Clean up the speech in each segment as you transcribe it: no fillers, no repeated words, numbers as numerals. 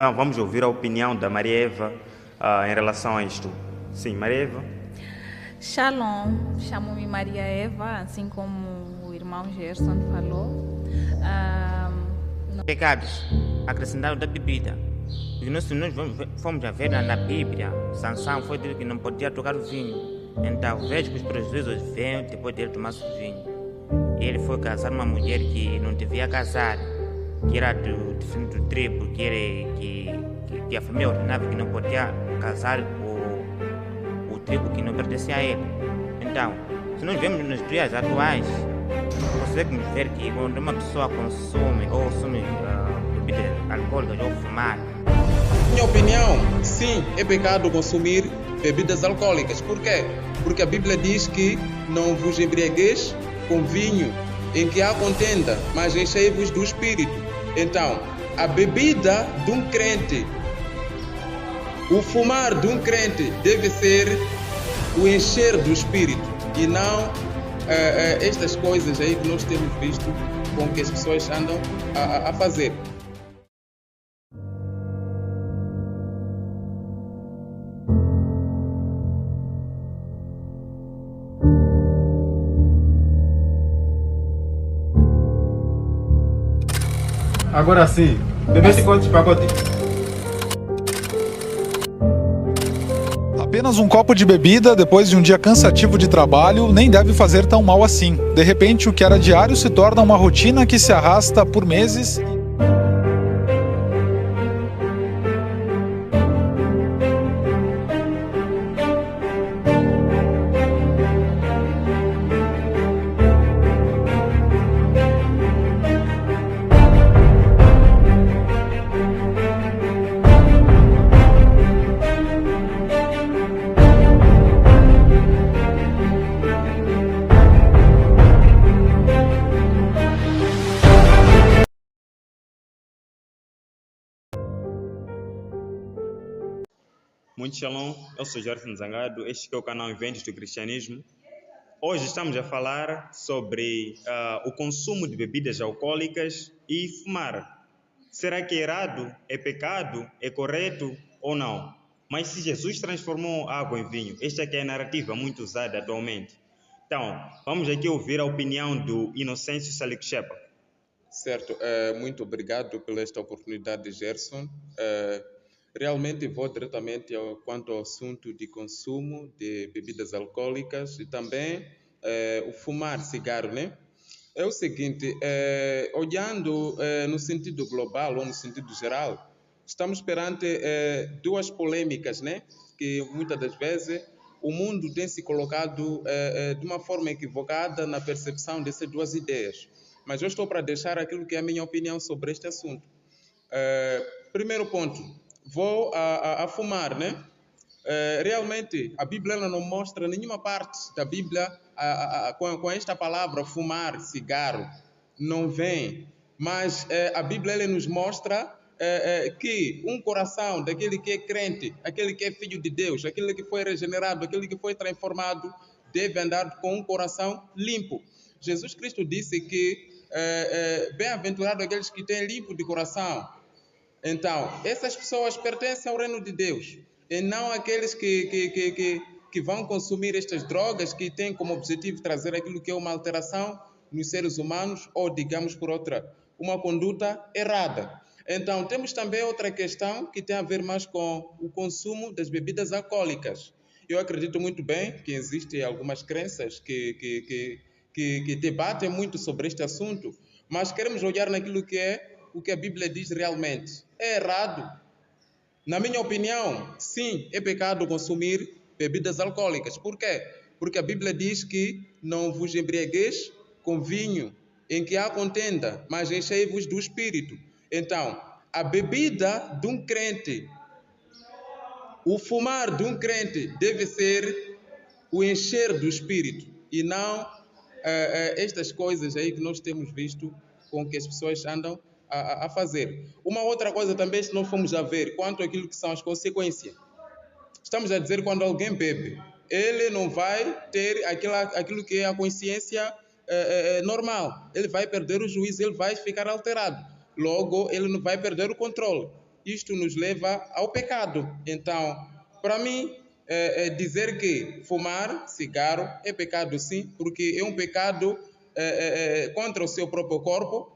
Vamos ouvir a opinião da Maria Eva em relação a isto. Sim, Maria Eva. Shalom, chamo-me Maria Eva, assim como o irmão Gerson falou. Pecados acrescentados da bebida. E nós fomos a ver na Bíblia, Sansão foi dito que não podia tocar o vinho. Então vejo que os prejuízos vêm depois dele tomar o vinho. Ele foi casar uma mulher que não devia casar, que era do tribo, que a família ordenava que não podia casar o tribo que não pertencia a ele. Então, se nós vemos nos dias atuais, conseguimos ver que quando uma pessoa consome bebidas alcoólicas ou fumar. Minha opinião, sim, é pecado consumir bebidas alcoólicas. Por quê? Porque a Bíblia diz que não vos embriagueis com vinho em que há contenda, mas enchei-vos do Espírito. Então, a bebida de um crente, o fumar de um crente deve ser o encher do Espírito e não estas coisas aí que nós temos visto com que as pessoas andam a fazer. Agora sim, bebeste quantos pacotes? Apenas um copo de bebida depois de um dia cansativo de trabalho nem deve fazer tão mal assim. De repente, o que era diário se torna uma rotina que se arrasta por meses. Muito shalom, eu sou Gerson Zangado, este é o canal Inventos do Cristianismo. Hoje estamos a falar sobre o consumo de bebidas alcoólicas e fumar. Será que é errado, é pecado, é correto ou não? Mas se Jesus transformou água em vinho, esta é a narrativa muito usada atualmente. Então, vamos aqui ouvir a opinião do Inocêncio Salik Shepherd. Certo, muito obrigado pela esta oportunidade, Gerson. Realmente vou diretamente quanto ao assunto de consumo de bebidas alcoólicas e também o fumar cigarro, né? É o seguinte, olhando no sentido global ou no sentido geral, estamos perante duas polêmicas, né? Que muitas das vezes o mundo tem se colocado de uma forma equivocada na percepção dessas duas ideias. Mas eu estou para deixar aquilo que é a minha opinião sobre este assunto. Primeiro ponto, vou a fumar, né? Realmente, a Bíblia ela não mostra nenhuma parte da Bíblia com esta palavra fumar, cigarro, não vem. Mas a Bíblia ela nos mostra que um coração daquele que é crente, aquele que é filho de Deus, aquele que foi regenerado, aquele que foi transformado, deve andar com um coração limpo. Jesus Cristo disse que bem-aventurado aqueles que têm limpo de coração. Então, essas pessoas pertencem ao reino de Deus e não aqueles que vão consumir estas drogas que têm como objetivo trazer aquilo que é uma alteração nos seres humanos ou, digamos por outra, uma conduta errada. Então, temos também outra questão que tem a ver mais com o consumo das bebidas alcoólicas. Eu acredito muito bem que existem algumas crenças que debatem muito sobre este assunto, mas queremos olhar naquilo que é o que a Bíblia diz realmente. É errado? Na minha opinião, sim, é pecado consumir bebidas alcoólicas. Por quê? Porque a Bíblia diz que não vos embriagueis com vinho em que há contenda, mas enchei-vos do Espírito. Então, a bebida de um crente, o fumar de um crente deve ser o encher do Espírito e não estas coisas aí que nós temos visto com que as pessoas andam a fazer. Uma outra coisa também, se nós formos a ver, quanto àquilo que são as consequências. Estamos a dizer quando alguém bebe, ele não vai ter aquilo que é a consciência normal. Ele vai perder o juízo, ele vai ficar alterado. Logo, ele não vai perder o controle. isto nos leva ao pecado. Então, para mim, dizer que fumar cigarro é pecado sim, porque é um pecado contra o seu próprio corpo,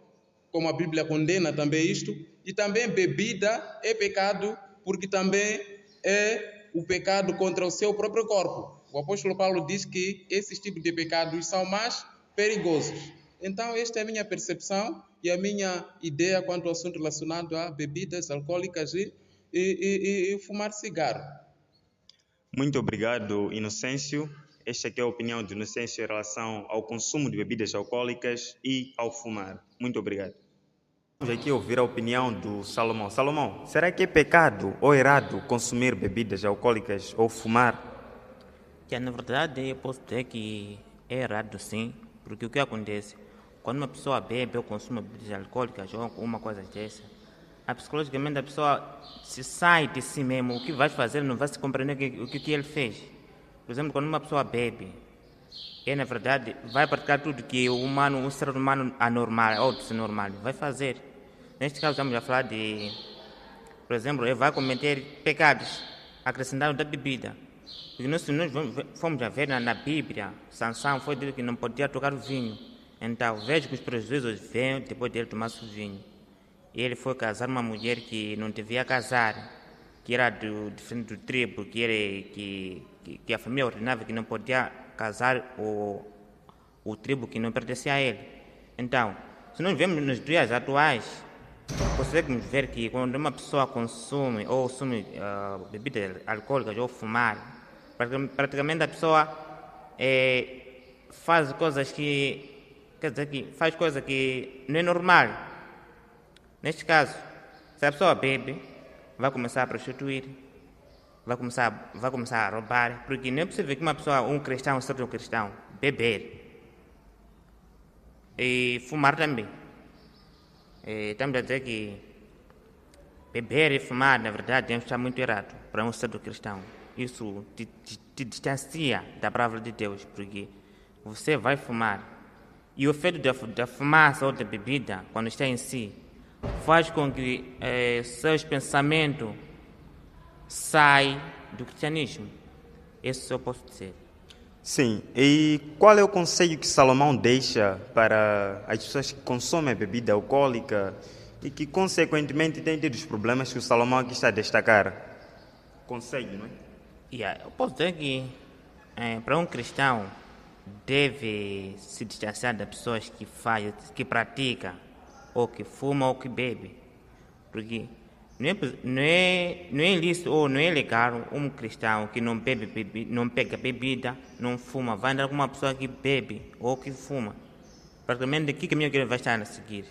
como a Bíblia condena também isto, e também bebida é pecado, porque também é o pecado contra o seu próprio corpo. O apóstolo Paulo diz que esses tipos de pecados são mais perigosos. Então, esta é a minha percepção e a minha ideia quanto ao assunto relacionado a bebidas alcoólicas e fumar cigarro. Muito obrigado, Inocêncio. Esta aqui é a opinião de Inocêncio em relação ao consumo de bebidas alcoólicas e ao fumar. Muito obrigado. Vamos aqui ouvir a opinião do Salomão. Salomão, será que é pecado ou errado consumir bebidas alcoólicas ou fumar? Na verdade, eu posso dizer que é errado sim, porque o que acontece? Quando uma pessoa bebe ou consome bebidas alcoólicas ou alguma coisa dessa, psicologicamente a pessoa se sai de si mesmo, o que vai fazer não vai se compreender o que ele fez. Por exemplo, quando uma pessoa bebe, ele na verdade vai praticar tudo que um ser humano anormal ou desnormal vai fazer. Neste caso estamos a falar de, por exemplo, ele vai cometer pecados acrescentados da bebida. Porque nós fomos a ver na Bíblia, Sansão foi dito que não podia tocar o vinho. Então vejo que os prejuízos vêm depois dele tomar o vinho. E ele foi casar uma mulher que não devia casar, que era diferente do tribo, que a família ordenava que não podia casar o tribo que não pertencia a ele. Então, se nós vemos nos dias atuais, conseguimos ver que quando uma pessoa consome bebidas alcoólicas ou fumar, praticamente a pessoa faz coisas faz coisa que não é normal. Neste caso, se a pessoa bebe, vai começar a prostituir, vai começar a roubar, porque não é possível que uma pessoa, um cristão, certo cristão, beber e fumar também. Estamos a dizer que beber e fumar, na verdade, está muito errado para um certo cristão. Isso te distancia da palavra de Deus, porque você vai fumar. E o efeito da fumaça ou da bebida, quando está em si, faz com que seus pensamentos saiam do cristianismo. Isso eu posso dizer. Sim, e qual é o conselho que Salomão deixa para as pessoas que consomem bebida alcoólica e que, consequentemente, têm tido os problemas que o Salomão aqui está a destacar? Conselho, não é? Eu posso dizer que, para um cristão, deve se distanciar das pessoas que praticam, ou que fumam, ou que bebem. Porque não é ilícito ou não é legal um cristão que não pega bebida, não fuma, vai andar com uma pessoa que bebe ou que fuma. Praticamente, que caminho que ele vai estar a seguir?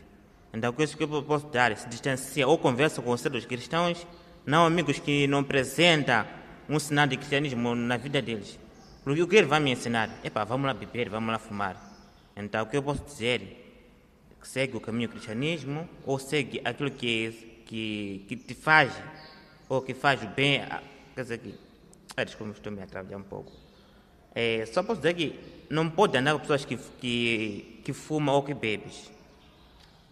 Então, o que eu posso dar? Se distancia ou conversa com os certos cristãos, não amigos que não apresentam um sinal de cristianismo na vida deles. Porque o que ele vai me ensinar? Vamos lá beber, vamos lá fumar. Então, o que eu posso dizer? Que segue o caminho do cristianismo ou segue aquilo que te faz ou que faz o bem. Quer dizer que... desculpa, estou me atrapalhar um pouco. Só posso dizer que não pode andar com pessoas que fumam ou que bebem.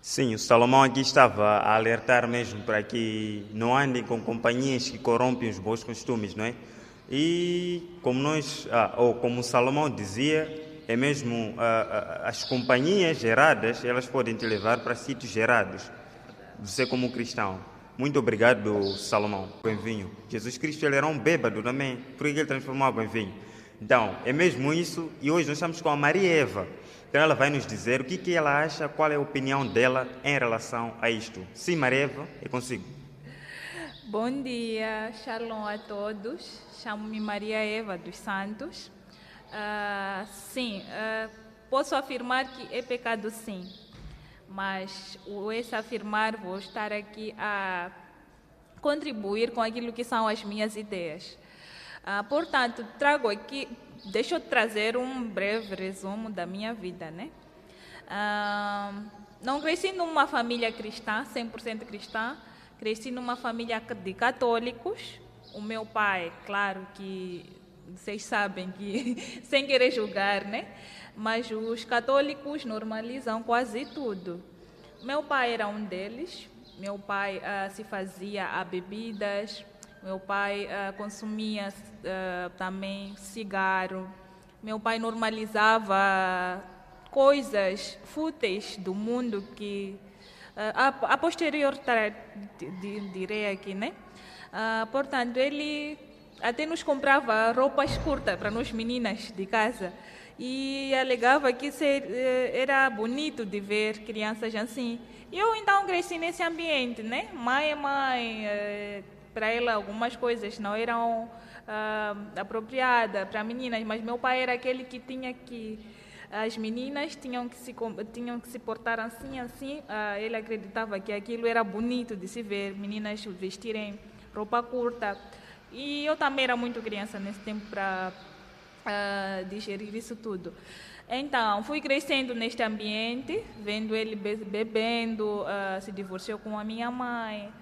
Sim, o Salomão aqui estava a alertar mesmo para que não andem com companhias que corrompem os bons costumes, não é? E como como o Salomão dizia, é mesmo as companhias erradas, elas podem te levar para sítios errados, você como cristão. Muito obrigado, Salomão, com vinho. Jesus Cristo, ele era um bêbado também, por que ele transformou água em vinho? Então, é mesmo isso, e hoje nós estamos com a Maria Eva. Então ela vai nos dizer o que ela acha, qual é a opinião dela em relação a isto. Sim, Maria Eva, é consigo. Bom dia, shalom a todos. Chamo-me Maria Eva dos Santos. Posso afirmar que é pecado sim, mas esse afirmar vou estar aqui a contribuir com aquilo que são as minhas ideias. Portanto, trago aqui, deixa eu trazer um breve resumo da minha vida, né? Não cresci numa família cristã, 100% cristã, cresci numa família de católicos. O meu pai, claro que vocês sabem que, sem querer julgar, né? Mas os católicos normalizam quase tudo. Meu pai era um deles, meu pai se fazia a bebidas, meu pai consumia também cigarro, meu pai normalizava coisas fúteis do mundo que a posterior direi aqui, né? Portanto, ele até nos comprava roupas curtas para nós meninas de casa e alegava que era bonito de ver crianças assim. E eu então cresci nesse ambiente, né? Mãe é mãe, para ela algumas coisas não eram apropriadas para meninas, mas meu pai era aquele que tinha que as meninas tinham que se portar assim. Ele acreditava que aquilo era bonito de se ver, meninas vestirem roupa curta. E eu também era muito criança nesse tempo para digerir isso tudo. Então, fui crescendo neste ambiente, vendo ele bebendo, se divorciou com a minha mãe.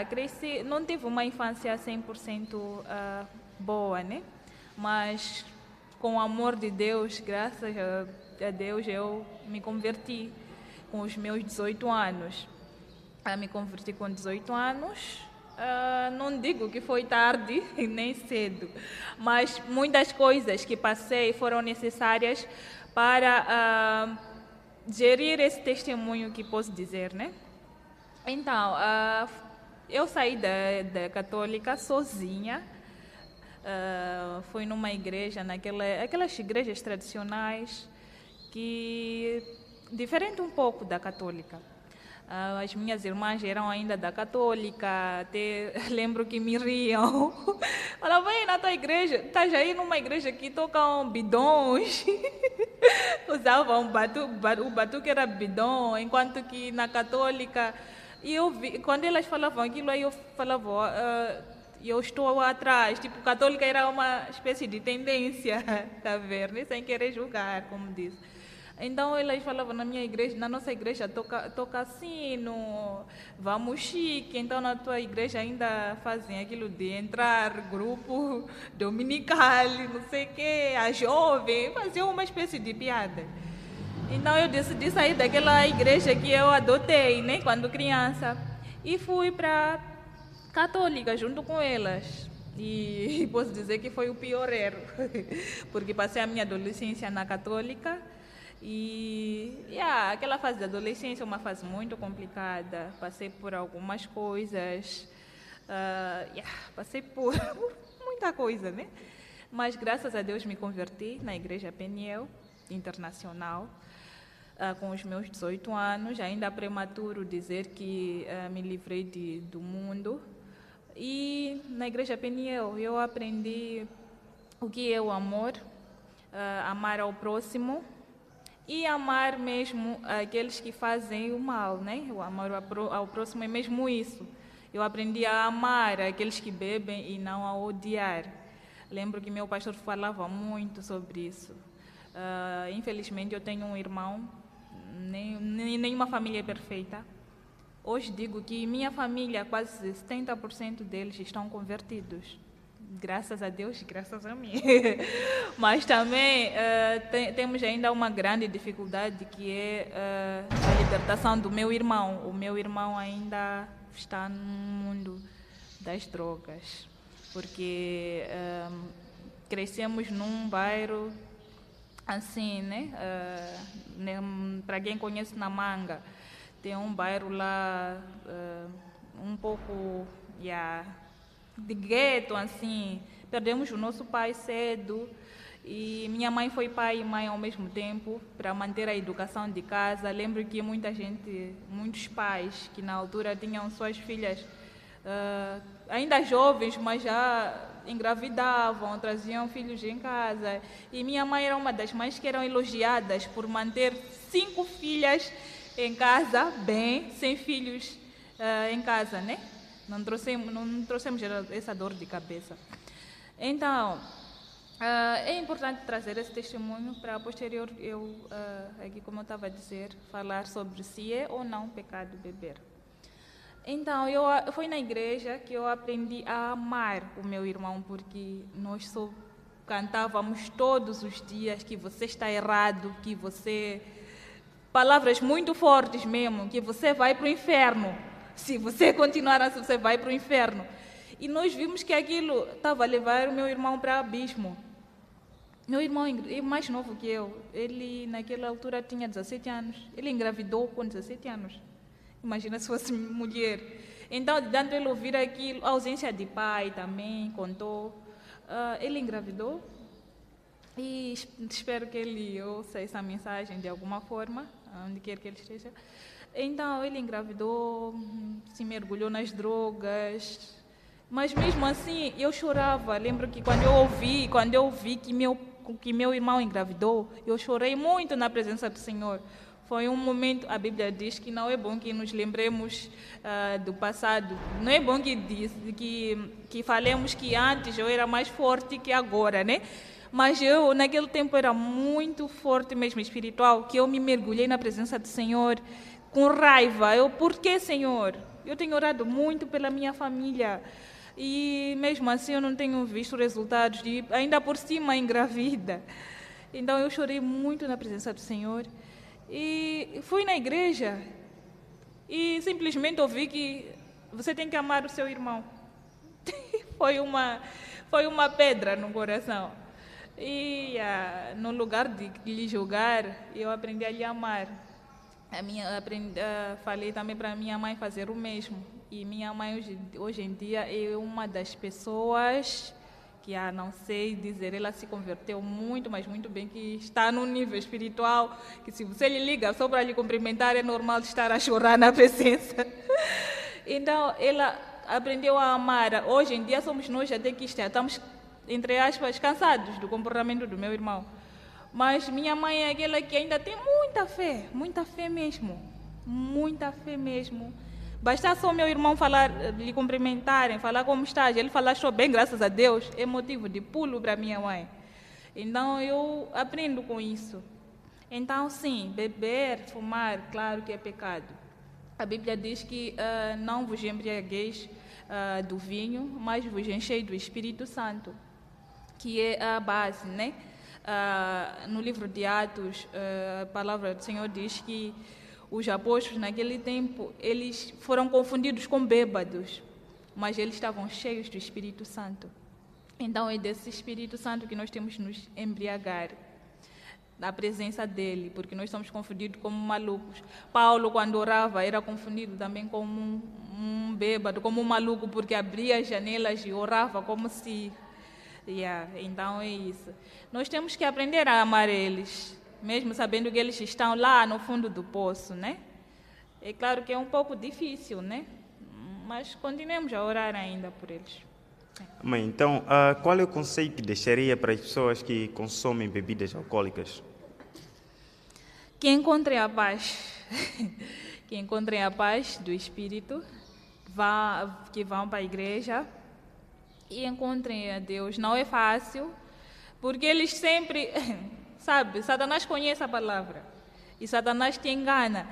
Cresci, não tive uma infância 100% boa, né? Mas com o amor de Deus, graças a Deus, eu me converti com os meus 18 anos. Me converti com 18 anos. Não digo que foi tarde, nem cedo, mas muitas coisas que passei foram necessárias para gerir esse testemunho que posso dizer, né? Então, eu saí da católica sozinha. Fui numa igreja, aquelas igrejas tradicionais, que diferente um pouco da católica. As minhas irmãs eram ainda da católica, até lembro que me riam. Falavam, vai na tua igreja, estás aí numa igreja que tocam bidões. Usavam o batuque era bidão, enquanto que na católica... E eu vi, quando elas falavam aquilo, aí eu falava... eu estou atrás, tipo, católica era uma espécie de tendência, tá vendo? Sem querer julgar, como disse. Então elas falavam na nossa igreja toca sino, vamos chique, então na tua igreja ainda fazem aquilo de entrar grupo dominical, não sei o quê, a jovem, faziam uma espécie de piada. Então eu decidi sair daquela igreja que eu adotei, né, quando criança, e fui para católica junto com elas. E posso dizer que foi o pior erro, porque passei a minha adolescência na católica. E aquela fase da adolescência é uma fase muito complicada. Passei por algumas coisas, passei por muita coisa, né? Mas graças a Deus me converti na Igreja Peniel Internacional com os meus 18 anos. Ainda é prematuro dizer que me livrei do mundo. E na Igreja Peniel eu aprendi o que é o amor, amar ao próximo. E amar mesmo aqueles que fazem o mal, né? O amor ao próximo é mesmo isso. Eu aprendi a amar aqueles que bebem e não a odiar. Lembro que meu pastor falava muito sobre isso. Infelizmente, eu tenho um irmão, nenhuma família é perfeita. Hoje digo que minha família, quase 70% deles estão convertidos. Graças a Deus, graças a mim. Mas também temos ainda uma grande dificuldade, que é a libertação do meu irmão. O meu irmão ainda está no mundo das drogas, porque crescemos num bairro assim, né? Para quem conhece Namanga, tem um bairro lá um pouco de gueto, assim. Perdemos o nosso pai cedo e minha mãe foi pai e mãe ao mesmo tempo para manter a educação de casa. Lembro que muitos pais que na altura tinham suas filhas ainda jovens, mas já engravidavam, traziam filhos em casa. E minha mãe era uma das mães que eram elogiadas por manter 5 filhas em casa, bem, sem filhos em casa, né? Não trouxemos essa dor de cabeça. Então, é importante trazer esse testemunho para posterior eu, aqui como eu estava a dizer, falar sobre se é ou não pecado beber. Então, foi na igreja que eu aprendi a amar o meu irmão, porque nós só cantávamos todos os dias que você está errado, que você palavras muito fortes mesmo, que você vai para o inferno. Se você continuar assim, você vai para o inferno. E nós vimos que aquilo estava a levar o meu irmão para o abismo. Meu irmão é mais novo que eu. Ele, naquela altura, tinha 17 anos. Ele engravidou com 17 anos. Imagina se fosse mulher. Então, de tanto ele ouvir aquilo, a ausência de pai também contou. Ele engravidou. E espero que ele ouça essa mensagem de alguma forma, onde quer que ele esteja. Então, ele engravidou, se mergulhou nas drogas. Mas mesmo assim, eu chorava. Lembro que quando eu ouvi que meu irmão engravidou, eu chorei muito na presença do Senhor. Foi um momento, a Bíblia diz que não é bom que nos lembremos do passado. Não é bom que falemos que antes eu era mais forte que agora, né? Mas eu, naquele tempo, era muito forte mesmo, espiritual, que eu me mergulhei na presença do Senhor com raiva. Por que, Senhor? Eu tenho orado muito pela minha família. E mesmo assim eu não tenho visto resultados, e ainda por cima engravida. Então eu chorei muito na presença do Senhor. E fui na igreja e simplesmente ouvi que você tem que amar o seu irmão. Foi uma pedra no coração. E no lugar de lhe julgar, eu aprendi a lhe amar. Falei também para minha mãe fazer o mesmo. E minha mãe hoje em dia é uma das pessoas que, não sei dizer, ela se converteu muito, mas muito bem, que está num nível espiritual, que se você lhe liga só para lhe cumprimentar, é normal estar a chorar na presença. Então, ela aprendeu a amar. Hoje em dia somos nós até que estamos, entre aspas, cansados do comportamento do meu irmão. Mas minha mãe é aquela que ainda tem muita fé mesmo, muita fé mesmo. Basta só meu irmão lhe cumprimentarem, falar como estás, ele falar estou bem, graças a Deus, é motivo de pulo para minha mãe. Então eu aprendo com isso. Então sim, beber, fumar, claro que é pecado. A Bíblia diz que não vos embriagueis do vinho, mas vos enchei do Espírito Santo, que é a base, né? No livro de Atos, a palavra do Senhor diz que os apóstolos, naquele tempo, eles foram confundidos com bêbados, mas eles estavam cheios do Espírito Santo. Então, é desse Espírito Santo que nós temos que nos embriagar, da presença dele, porque nós somos confundidos como malucos. Paulo, quando orava, era confundido também como um bêbado, como um maluco, porque abria as janelas e orava como se... Então, é isso. Nós temos que aprender a amar eles, mesmo sabendo que eles estão lá no fundo do poço, né? É claro que é um pouco difícil, né? Mas continuemos a orar ainda por eles. Mãe, então, qual é o conselho que deixaria para as pessoas que consomem bebidas alcoólicas? Que encontrem a paz. Que encontrem a paz do Espírito, que vão para a igreja e encontrem a Deus. Não é fácil, porque eles sempre... Sabe, Satanás conhece a palavra e Satanás te engana.